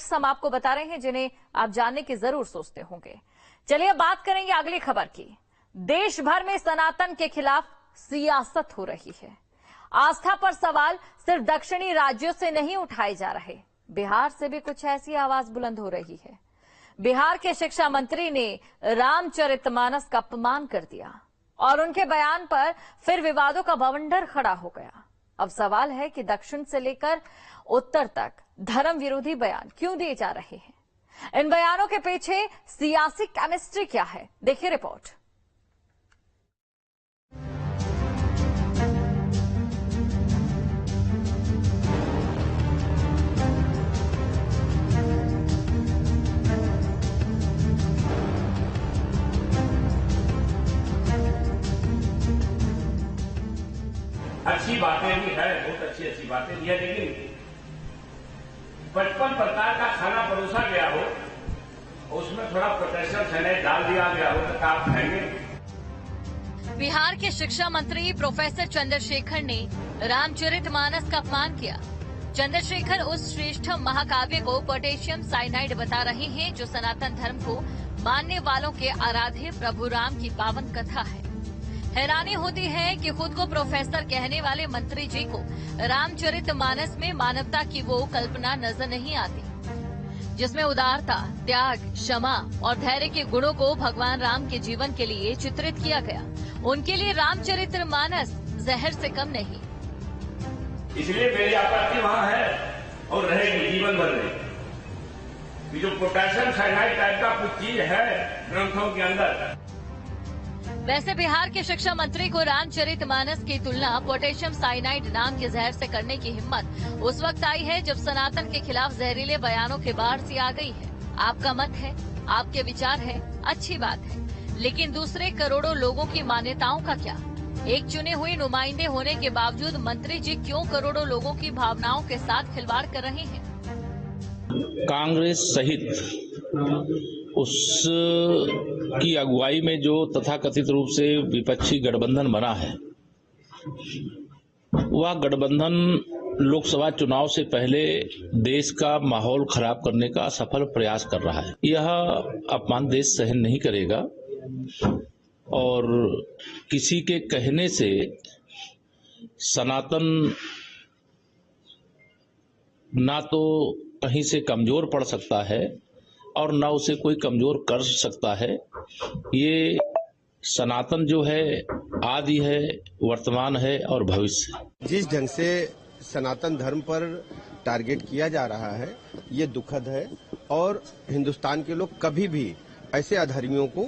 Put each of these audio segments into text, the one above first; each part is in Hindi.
फैक्ट्स हम आपको बता रहे हैं जिन्हें आप जानने की जरूर सोचते होंगे। चलिए बात करेंगे अगली खबर की। देश भर में सनातन के खिलाफ सियासत हो रही है। आस्था पर सवाल सिर्फ दक्षिणी राज्यों से नहीं उठाए जा रहे, बिहार से भी कुछ ऐसी आवाज बुलंद हो रही है। बिहार के शिक्षा मंत्री ने रामचरितमानस का अपमान कर दिया और उनके बयान पर फिर विवादों का बवंडर खड़ा हो गया। अब सवाल है कि दक्षिण से लेकर उत्तर तक धर्म विरोधी बयान क्यों दिए जा रहे हैं? इन बयानों के पीछे सियासी केमिस्ट्री क्या है? देखिए रिपोर्ट। अच्छी बातें भी है, बहुत अच्छी बातें भी है, लेकिन 55 प्रकार का खाना परोसा गया हो, उसमें थोड़ा पोटेशियम साइनाइड डाल दिया गया हो तो आप खाएंगे। बिहार के शिक्षा मंत्री प्रोफेसर चंद्रशेखर ने रामचरितमानस का अपमान किया। चंद्रशेखर उस श्रेष्ठ महाकाव्य को पोटेशियम साइनाइड बता रहे हैं जो सनातन धर्म को मानने वालों के आराध्य प्रभु राम की पावन कथा है। हैरानी होती है कि खुद को प्रोफेसर कहने वाले मंत्री जी को रामचरितमानस में मानवता की वो कल्पना नजर नहीं आती जिसमें उदारता, त्याग, क्षमा और धैर्य के गुणों को भगवान राम के जीवन के लिए चित्रित किया गया। उनके लिए रामचरितमानस जहर से कम नहीं। इसलिए मेरी आपत्ति वहां है और रहेगी जीवन भर में। जो पोटेशियम साइनाइड टाइप का कुछ चीज है ग्रंथों के अंदर। वैसे बिहार के शिक्षा मंत्री को रामचरितमानस की तुलना पोटेशियम साइनाइड नाम के जहर से करने की हिम्मत उस वक्त आई है जब सनातन के खिलाफ जहरीले बयानों के बाढ़ सी आ गई है। आपका मत है, आपके विचार है, अच्छी बात है, लेकिन दूसरे करोड़ों लोगों की मान्यताओं का क्या? एक चुने हुए नुमाइंदे होने के बावजूद मंत्री जी क्यों करोड़ों लोगों की भावनाओं के साथ खिलवाड़ कर रहे हैं? कांग्रेस सहित उस की अगुवाई में जो तथाकथित रूप से विपक्षी गठबंधन बना है, वह गठबंधन लोकसभा चुनाव से पहले देश का माहौल खराब करने का असफल प्रयास कर रहा है। यह अपमान देश सहन नहीं करेगा और किसी के कहने से सनातन ना तो कहीं से कमजोर पड़ सकता है और न उसे कोई कमजोर कर सकता है। ये सनातन जो है आदि है, वर्तमान है और भविष्य है। जिस ढंग से सनातन धर्म पर टारगेट किया जा रहा है ये दुखद है और हिंदुस्तान के लोग कभी भी ऐसे अधर्मियों को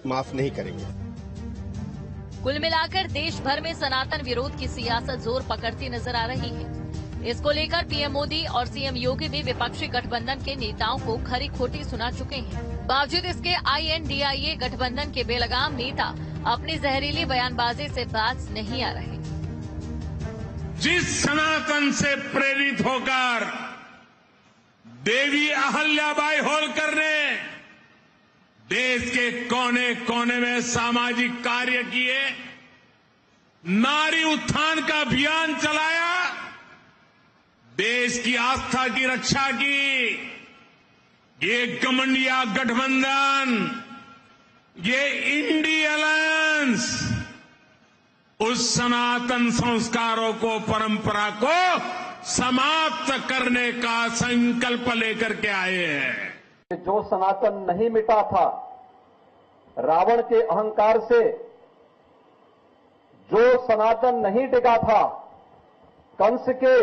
माफ नहीं करेंगे। कुल मिलाकर देश भर में सनातन विरोध की सियासत जोर पकड़ती नजर आ रही है। इसको लेकर पीएम मोदी और सीएम योगी भी विपक्षी गठबंधन के नेताओं को खरी खोटी सुना चुके हैं। बावजूद इसके INDIA गठबंधन के बेलगाम नेता अपनी जहरीली बयानबाजी से बाज नहीं आ रहे। जिस सनातन से प्रेरित होकर देवी अहल्याबाई होलकर ने देश के कोने कोने में सामाजिक कार्य किए, नारी उत्थान का अभियान चलाया, देश की आस्था की रक्षा की, ये घमंडिया गठबंधन, ये इंडी अलायंस उस सनातन संस्कारों को, परंपरा को समाप्त करने का संकल्प लेकर के आए हैं। जो सनातन नहीं मिटा था रावण के अहंकार से, जो सनातन नहीं टिका था कंस के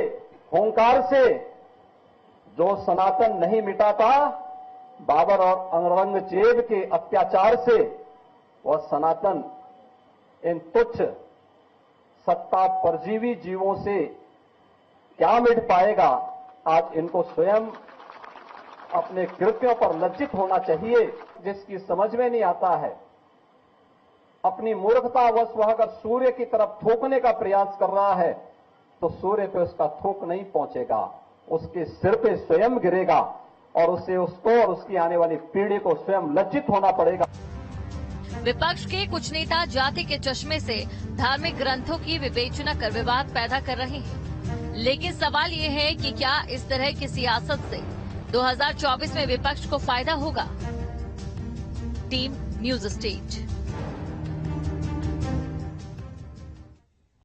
ओंकार से, जो सनातन नहीं मिटा था बाबर और औरंगजेब के अत्याचार से, वह सनातन इन तुच्छ सत्ता परजीवी जीवों से क्या मिट पाएगा? आज इनको स्वयं अपने कृत्यों पर लज्जित होना चाहिए। जिसकी समझ में नहीं आता है, अपनी मूर्खतावश वह अगर सूर्य की तरफ थूकने का प्रयास कर रहा है तो सूर्य पे उसका थूक नहीं पहुंचेगा, उसके सिर पे स्वयं गिरेगा और उसे उसको और उसकी आने वाली पीढ़ी को स्वयं लज्जित होना पड़ेगा। विपक्ष के कुछ नेता जाति के चश्मे से धार्मिक ग्रंथों की विवेचना कर विवाद पैदा कर रहे हैं। लेकिन सवाल ये है कि क्या इस तरह की सियासत से 2024 में विपक्ष को फायदा होगा। Team news state.